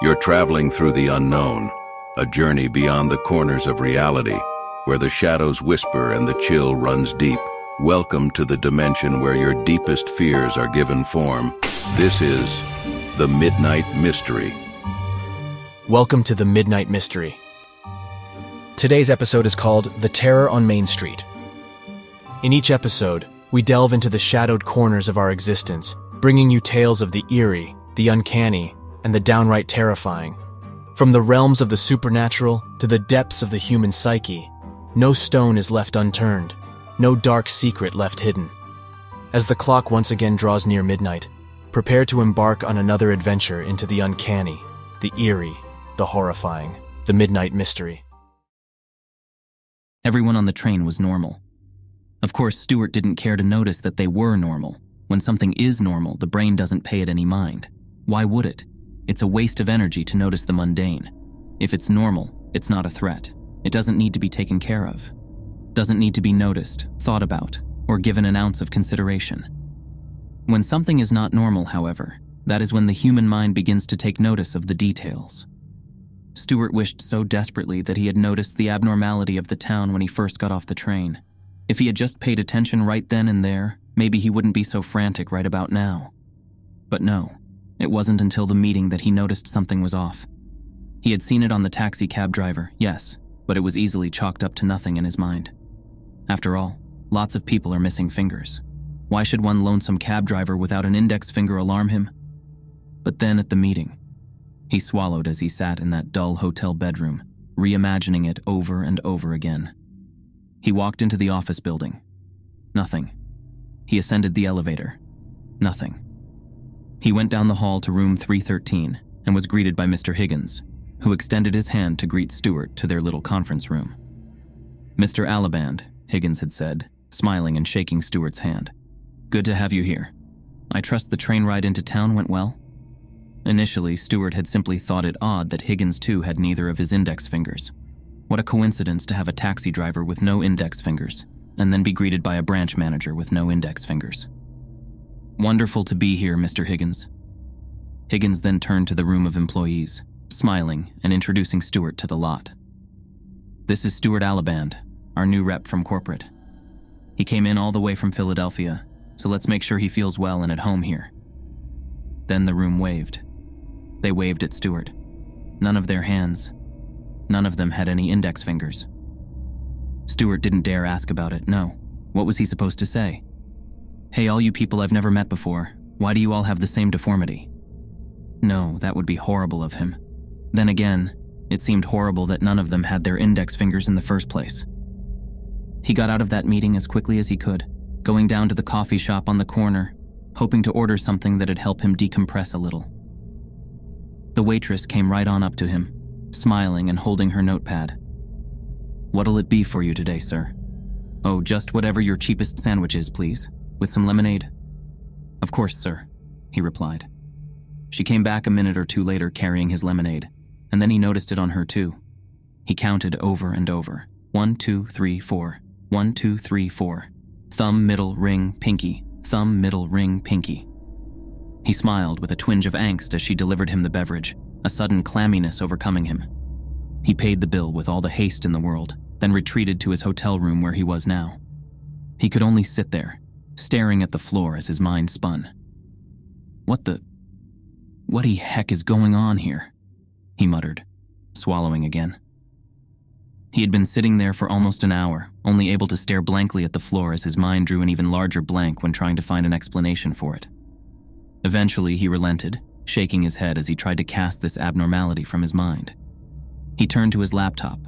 You're traveling through the unknown, a journey beyond the corners of reality, where the shadows whisper and the chill runs deep. Welcome to the dimension where your deepest fears are given form. This is the Midnight Mystery. Welcome to the Midnight Mystery. Today's episode is called The Terror on Main Street. In each episode, we delve into the shadowed corners of our existence, bringing you tales of the eerie, the uncanny, and the downright terrifying. From the realms of the supernatural to the depths of the human psyche, no stone is left unturned, no dark secret left hidden. As the clock once again draws near midnight, prepare to embark on another adventure into the uncanny, the eerie, the horrifying, the Midnight Mystery. Everyone on the train was normal. Of course, Stuart didn't care to notice that they were normal. When something is normal, the brain doesn't pay it any mind. Why would it? It's a waste of energy to notice the mundane. If it's normal, it's not a threat. It doesn't need to be taken care of. Doesn't need to be noticed, thought about, or given an ounce of consideration. When something is not normal, however, that is when the human mind begins to take notice of the details. Stuart wished so desperately that he had noticed the abnormality of the town when he first got off the train. If he had just paid attention right then and there, maybe he wouldn't be so frantic right about now. But no. It wasn't until the meeting that he noticed something was off. He had seen it on the taxi cab driver, yes, but it was easily chalked up to nothing in his mind. After all, lots of people are missing fingers. Why should one lonesome cab driver without an index finger alarm him? But then at the meeting, he swallowed as he sat in that dull hotel bedroom, reimagining it over and over again. He walked into the office building. Nothing. He ascended the elevator. Nothing. He went down the hall to room 313 and was greeted by Mr. Higgins, who extended his hand to greet Stuart to their little conference room. "Mr. Alaband," Higgins had said, smiling and shaking Stuart's hand. "Good to have you here. I trust the train ride into town went well?" Initially, Stuart had simply thought it odd that Higgins too had neither of his index fingers. What a coincidence to have a taxi driver with no index fingers, and then be greeted by a branch manager with no index fingers. "Wonderful to be here, Mr. Higgins." Higgins then turned to the room of employees, smiling and introducing Stuart to the lot. "This is Stuart Alaband, our new rep from corporate. He came in all the way from Philadelphia, so let's make sure he feels well and at home here." Then the room waved. They waved at Stuart. None of their hands. None of them had any index fingers. Stuart didn't dare ask about it, no. What was he supposed to say? "Hey, all you people I've never met before, why do you all have the same deformity?" No, that would be horrible of him. Then again, it seemed horrible that none of them had their index fingers in the first place. He got out of that meeting as quickly as he could, going down to the coffee shop on the corner, hoping to order something that'd help him decompress a little. The waitress came right on up to him, smiling and holding her notepad. "What'll it be for you today, sir?" "Oh, just whatever your cheapest sandwich is, please. With some lemonade?" "Of course, sir," he replied. She came back a minute or two later carrying his lemonade, and then he noticed it on her too. He counted over and over. 1, 2, 3, 4. 1, 2, 3, 4. Thumb, middle, ring, pinky. Thumb, middle, ring, pinky. He smiled with a twinge of angst as she delivered him the beverage, a sudden clamminess overcoming him. He paid the bill with all the haste in the world, then retreated to his hotel room where he was now. He could only sit there, staring at the floor as his mind spun. What the heck is going on here?" he muttered, swallowing again. He had been sitting there for almost an hour, only able to stare blankly at the floor as his mind drew an even larger blank when trying to find an explanation for it. Eventually, he relented, shaking his head as he tried to cast this abnormality from his mind. He turned to his laptop,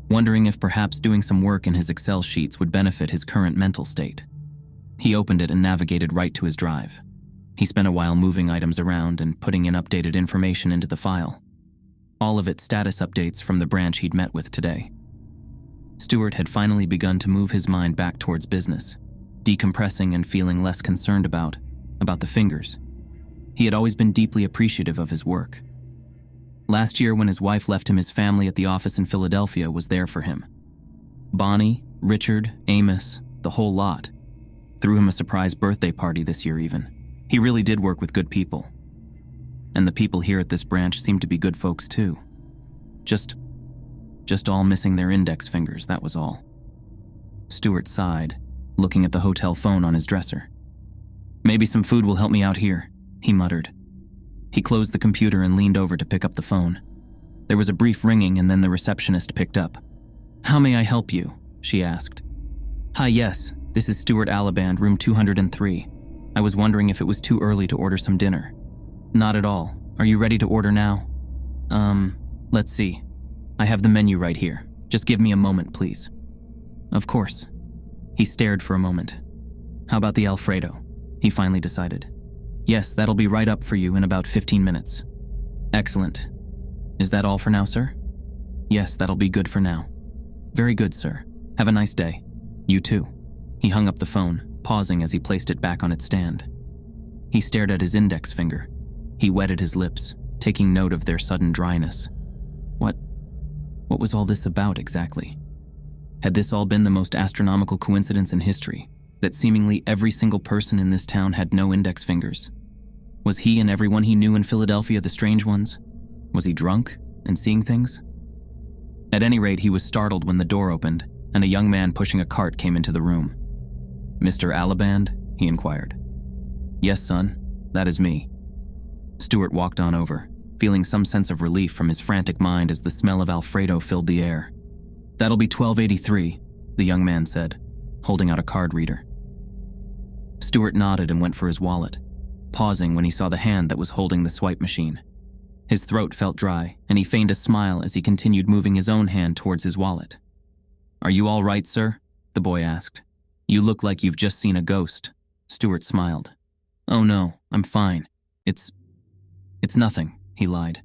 wondering if perhaps doing some work in his Excel sheets would benefit his current mental state. He opened it and navigated right to his drive. He spent a while moving items around and putting in updated information into the file. All of it status updates from the branch he'd met with today. Stuart had finally begun to move his mind back towards business, decompressing and feeling less concerned about the fingers. He had always been deeply appreciative of his work. Last year, when his wife left him, his family at the office in Philadelphia was there for him. Bonnie, Richard, Amos, the whole lot. Threw him a surprise birthday party this year even. He really did work with good people. And the people here at this branch seem to be good folks too. Just all missing their index fingers, that was all. Stewart sighed, looking at the hotel phone on his dresser. Maybe some food will help me out here, he muttered. He closed the computer and leaned over to pick up the phone. There was a brief ringing and then the receptionist picked up. How may I help you? She asked. Hi, yes, this is Stuart Alaband, room 203. I was wondering if it was too early to order some dinner. Not at all. Are you ready to order now? Let's see. I have the menu right here. Just give me a moment, please. Of course. He stared for a moment. How about the Alfredo? He finally decided. Yes, that'll be right up for you in about 15 minutes. Excellent. Is that all for now, sir? Yes, that'll be good for now. Very good, sir. Have a nice day. You too. He hung up the phone, pausing as he placed it back on its stand. He stared at his index finger. He wetted his lips, taking note of their sudden dryness. What was all this about exactly? Had this all been the most astronomical coincidence in history, that seemingly every single person in this town had no index fingers? Was he and everyone he knew in Philadelphia the strange ones? Was he drunk and seeing things? At any rate, he was startled when the door opened and a young man pushing a cart came into the room. Mr. Alaband? He inquired. Yes, son, that is me. Stewart walked on over, feeling some sense of relief from his frantic mind as the smell of Alfredo filled the air. That'll be $12.83, the young man said, holding out a card reader. Stewart nodded and went for his wallet, pausing when he saw the hand that was holding the swipe machine. His throat felt dry, and he feigned a smile as he continued moving his own hand towards his wallet. Are you all right, sir? The boy asked. You look like you've just seen a ghost. Stewart smiled. Oh no, I'm fine. It's nothing, he lied.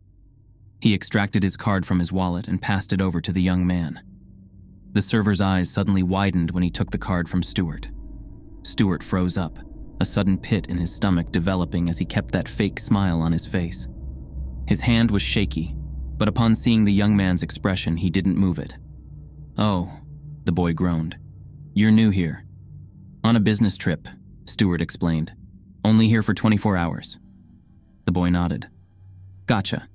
He extracted his card from his wallet and passed it over to the young man. The server's eyes suddenly widened when he took the card from Stewart. Stewart froze up, a sudden pit in his stomach developing as he kept that fake smile on his face. His hand was shaky, but upon seeing the young man's expression, he didn't move it. Oh, the boy groaned. You're new here. On a business trip, Stewart explained. Only here for 24 hours. The boy nodded. Gotcha.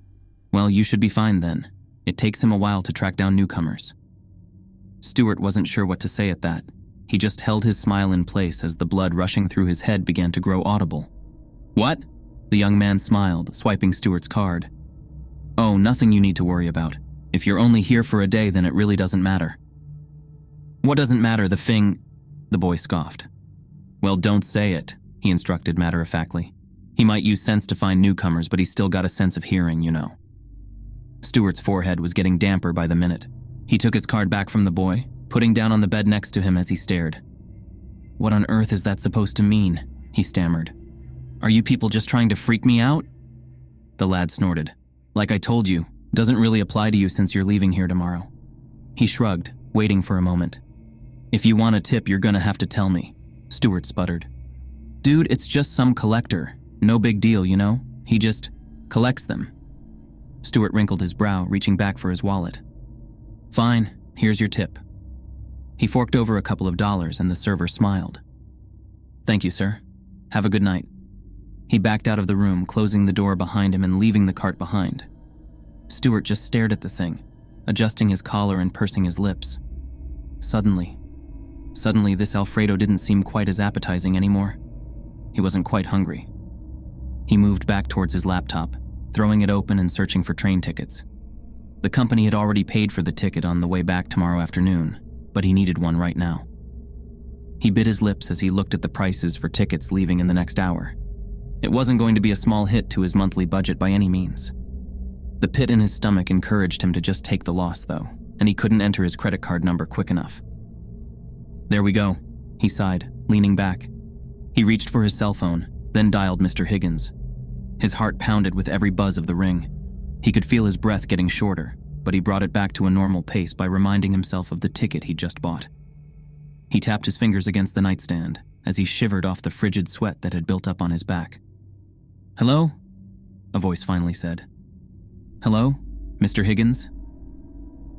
Well, you should be fine then. It takes him a while to track down newcomers. Stewart wasn't sure what to say at that. He just held his smile in place as the blood rushing through his head began to grow audible. What? The young man smiled, swiping Stewart's card. Oh, nothing you need to worry about. If you're only here for a day, then it really doesn't matter. What doesn't matter, the thing? The boy scoffed. Well, don't say it, he instructed matter-of-factly. He might use sense to find newcomers, but he's still got a sense of hearing, you know. Stewart's forehead was getting damper by the minute. He took his card back from the boy, putting down on the bed next to him as he stared. What on earth is that supposed to mean? He stammered. Are you people just trying to freak me out? The lad snorted. Like I told you, doesn't really apply to you since you're leaving here tomorrow. He shrugged, waiting for a moment. If you want a tip, you're gonna have to tell me, Stewart sputtered. Dude, it's just some collector. No big deal, you know? He just collects them. Stewart wrinkled his brow, reaching back for his wallet. Fine, here's your tip. He forked over a couple of dollars and the server smiled. Thank you, sir. Have a good night. He backed out of the room, closing the door behind him and leaving the cart behind. Stewart just stared at the thing, adjusting his collar and pursing his lips. Suddenly, this Alfredo didn't seem quite as appetizing anymore. He wasn't quite hungry. He moved back towards his laptop, throwing it open and searching for train tickets. The company had already paid for the ticket on the way back tomorrow afternoon, but he needed one right now. He bit his lips as he looked at the prices for tickets leaving in the next hour. It wasn't going to be a small hit to his monthly budget by any means. The pit in his stomach encouraged him to just take the loss, though, and he couldn't enter his credit card number quick enough. There we go, he sighed, leaning back. He reached for his cell phone, then dialed Mr. Higgins. His heart pounded with every buzz of the ring. He could feel his breath getting shorter, but he brought it back to a normal pace by reminding himself of the ticket he'd just bought. He tapped his fingers against the nightstand as he shivered off the frigid sweat that had built up on his back. Hello? A voice finally said. Hello? Mr. Higgins?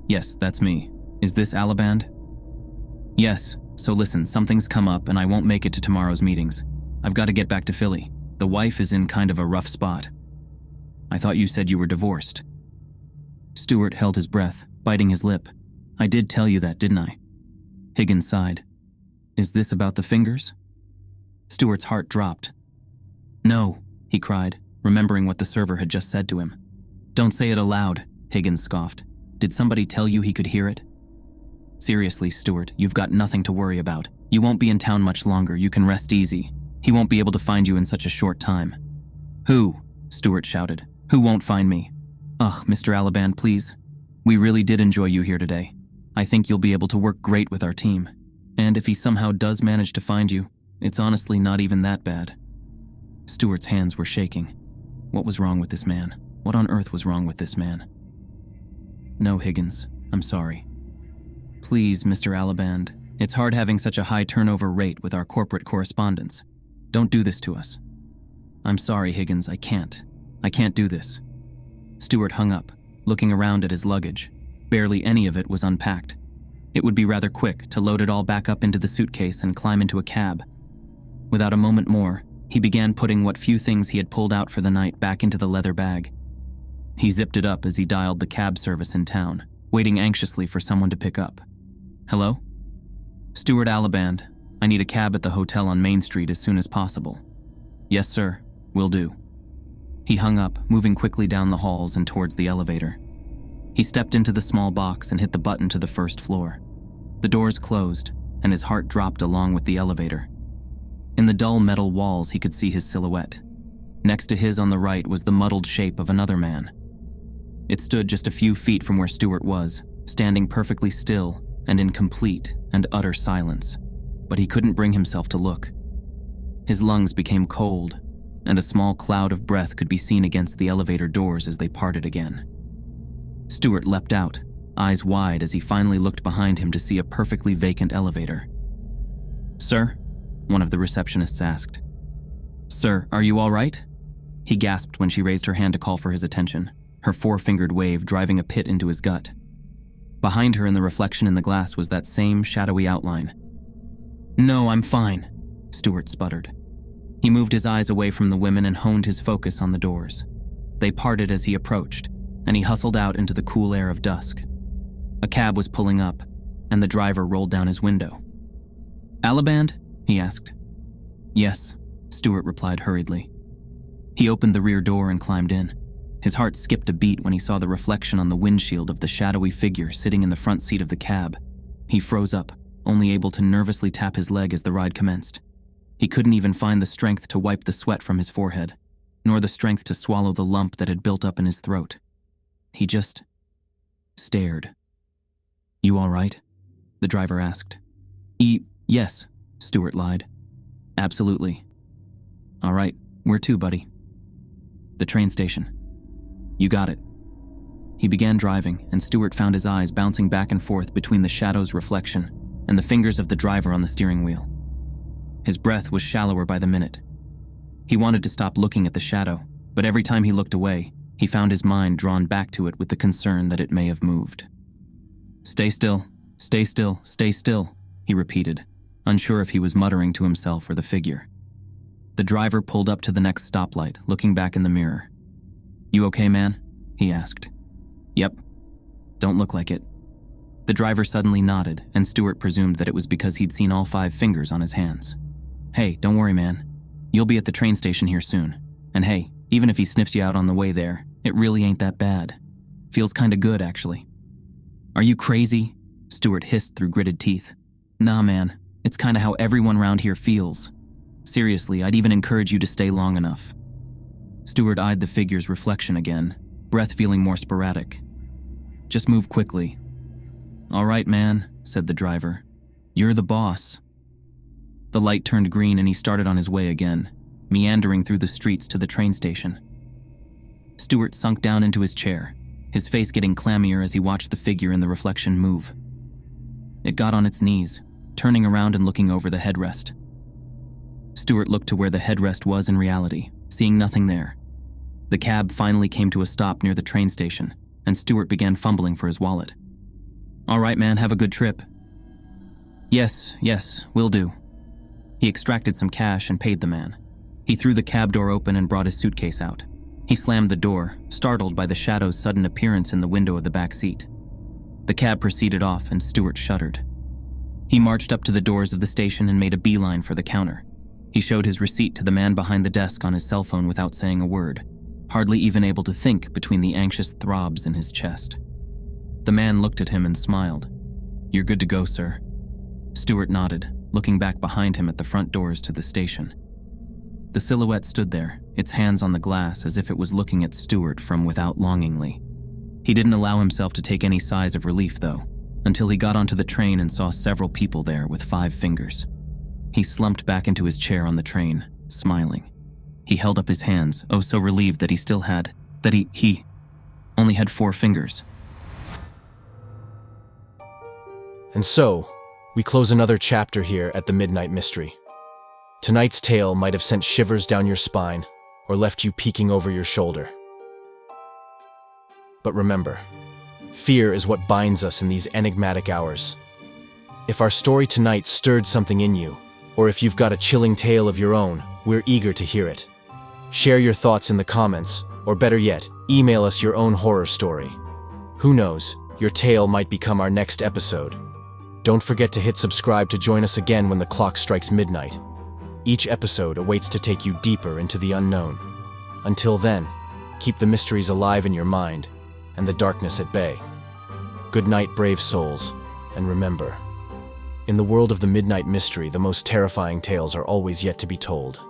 Yes, that's me. Is this Alaband? Yes, so listen, something's come up and I won't make it to tomorrow's meetings. I've got to get back to Philly. The wife is in kind of a rough spot. I thought you said you were divorced." Stewart held his breath, biting his lip. "I did tell you that, didn't I?" Higgins sighed. "Is this about the fingers?" Stewart's heart dropped. "No," he cried, remembering what the server had just said to him. "Don't say it aloud," Higgins scoffed. "Did somebody tell you he could hear it?" "Seriously, Stewart, you've got nothing to worry about. You won't be in town much longer, you can rest easy. He won't be able to find you in such a short time." "Who?" Stewart shouted. "Who won't find me?" "Ugh, Mr. Alaband, please. We really did enjoy you here today. I think you'll be able to work great with our team. And if he somehow does manage to find you, it's honestly not even that bad." Stewart's hands were shaking. What was wrong with this man? What on earth was wrong with this man? "No, Higgins, I'm sorry." "Please, Mr. Alaband, it's hard having such a high turnover rate with our corporate correspondence. Don't do this to us." "I'm sorry, Higgins, I can't. I can't do this." Stewart hung up, looking around at his luggage. Barely any of it was unpacked. It would be rather quick to load it all back up into the suitcase and climb into a cab. Without a moment more, he began putting what few things he had pulled out for the night back into the leather bag. He zipped it up as he dialed the cab service in town, waiting anxiously for someone to pick up. "Hello? Stewart Alaband, I need a cab at the hotel on Main Street as soon as possible." "Yes, sir. Will do." He hung up, moving quickly down the halls and towards the elevator. He stepped into the small box and hit the button to the first floor. The doors closed, and his heart dropped along with the elevator. In the dull metal walls, he could see his silhouette. Next to his on the right was the muddled shape of another man. It stood just a few feet from where Stewart was, standing perfectly still and in complete and utter silence, but he couldn't bring himself to look. His lungs became cold, and a small cloud of breath could be seen against the elevator doors as they parted again. Stewart leapt out, eyes wide as he finally looked behind him to see a perfectly vacant elevator. "Sir?" one of the receptionists asked. "Sir, are you all right?" he gasped when she raised her hand to call for his attention, her four-fingered wave driving a pit into his gut. Behind her in the reflection in the glass was that same shadowy outline. "No, I'm fine," Stewart sputtered. He moved his eyes away from the women and honed his focus on the doors. They parted as he approached, and he hustled out into the cool air of dusk. A cab was pulling up, and the driver rolled down his window. "Alaband?" he asked. "Yes," Stewart replied hurriedly. He opened the rear door and climbed in. His heart skipped a beat when he saw the reflection on the windshield of the shadowy figure sitting in the front seat of the cab. He froze up, only able to nervously tap his leg as the ride commenced. He couldn't even find the strength to wipe the sweat from his forehead, nor the strength to swallow the lump that had built up in his throat. He just stared. "You all right?" the driver asked. Yes," Stewart lied. "Absolutely." "All right, where to, buddy?" "The train station." "You got it." He began driving, and Stewart found his eyes bouncing back and forth between the shadow's reflection and the fingers of the driver on the steering wheel. His breath was shallower by the minute. He wanted to stop looking at the shadow, but every time he looked away, he found his mind drawn back to it with the concern that it may have moved. "Stay still, stay still, stay still," he repeated, unsure if he was muttering to himself or the figure. The driver pulled up to the next stoplight, looking back in the mirror. "You okay, man?" he asked. "Yep. Don't look like it." The driver suddenly nodded, and Stewart presumed that it was because he'd seen all 5 fingers on his hands. "Hey, don't worry, man. You'll be at the train station here soon. And hey, even if he sniffs you out on the way there, it really ain't that bad. Feels kinda good, actually." "Are you crazy?" Stewart hissed through gritted teeth. "Nah, man. It's kinda how everyone around here feels. Seriously, I'd even encourage you to stay long enough." Stewart eyed the figure's reflection again, breath feeling more sporadic. "Just move quickly." "All right, man," said the driver. "You're the boss." The light turned green and he started on his way again, meandering through the streets to the train station. Stewart sunk down into his chair, his face getting clammier as he watched the figure in the reflection move. It got on its knees, turning around and looking over the headrest. Stewart looked to where the headrest was in reality, seeing nothing there. The cab finally came to a stop near the train station, and Stewart began fumbling for his wallet. "All right, man, have a good trip." Yes, will do." He extracted some cash and paid the man. He threw the cab door open and brought his suitcase out. He slammed the door, startled by the shadow's sudden appearance in the window of the back seat. The cab proceeded off, and Stuart shuddered. He marched up to the doors of the station and made a beeline for the counter. He showed his receipt to the man behind the desk on his cell phone without saying a word, hardly even able to think between the anxious throbs in his chest. The man looked at him and smiled. "You're good to go, sir." Stuart nodded, looking back behind him at the front doors to the station. The silhouette stood there, its hands on the glass as if it was looking at Stuart from without longingly. He didn't allow himself to take any sighs of relief, though, until he got onto the train and saw several people there with 5 fingers. He slumped back into his chair on the train, smiling. He held up his hands, oh so relieved that he only had 4 fingers. And so, we close another chapter here at the Midnight Mystery. Tonight's tale might have sent shivers down your spine or left you peeking over your shoulder. But remember, fear is what binds us in these enigmatic hours. If our story tonight stirred something in you, or if you've got a chilling tale of your own, we're eager to hear it. Share your thoughts in the comments, or better yet, email us your own horror story. Who knows, your tale might become our next episode. Don't forget to hit subscribe to join us again when the clock strikes midnight. Each episode awaits to take you deeper into the unknown. Until then, keep the mysteries alive in your mind and the darkness at bay. Good night, brave souls, and remember, in the world of the Midnight Mystery, the most terrifying tales are always yet to be told.